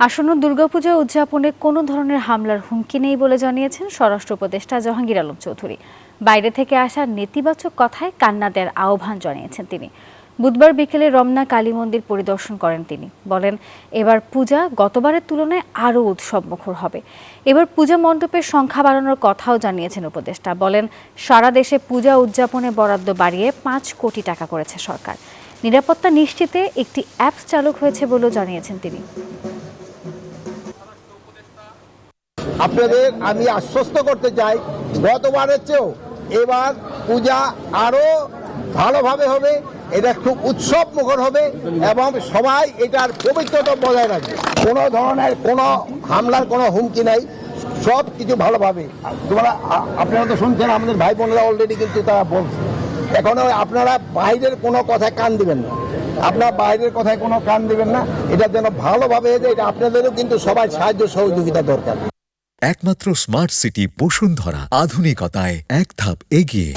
আসন্ন দুর্গাপূজা উদযাপনে কোনো ধরনের হামলার হুমকি নেই বলে জানিয়েছেন স্বরাষ্ট্র উপদেষ্টা জাহাঙ্গীর আলম চৌধুরী। বাইরে থেকে আসা নেতিবাচক কথায় কান্না দেওয়ার আহ্বান জানিয়েছেন তিনি। বুধবার বিকেলে রমনা কালী মন্দির পরিদর্শন করেন তিনি। বলেন, এবার পূজা গতবারের তুলনায় আরও উৎসবমুখর হবে। এবার পূজা মণ্ডপের সংখ্যা বাড়ানোর কথাও জানিয়েছেন উপদেষ্টা। বলেন, সারা দেশে পূজা উদযাপনে বরাদ্দ বাড়িয়ে ৫ কোটি টাকা করেছে সরকার। নিরাপত্তা নিশ্চিতে একটি অ্যাপস চালু হয়েছে বলেও জানিয়েছেন তিনি। আপনাদের আমি আশ্বস্ত করতে চাই, গতবারের চেয়েও এবার পূজা আরো ভালোভাবে হবে। এটা খুব উৎসব মুখর হবে এবং সবাই এটার পবিত্রতা বজায় রাখবে। কোনো ধরনের কোনো হামলার কোনো হুমকি নাই, সব কিছু ভালোভাবে। আপনারা তো শুনছেন, আমাদের ভাই বোনেরা অলরেডি কিন্তু তারা বলছে। এখনো আপনারা বাইরের কোনো কথায় কান দিবেন না, আপনার বাইরের কথায় কোনো কান দিবেন না। এটা যেন ভালোভাবে হয়ে যায়, এটা আপনাদেরও কিন্তু সবাই সাহায্য সহযোগিতা দরকার। একমাত্র স্মার্ট সিটি বসুন্ধরা, আধুনিকতায় এক ধাপ এগিয়ে।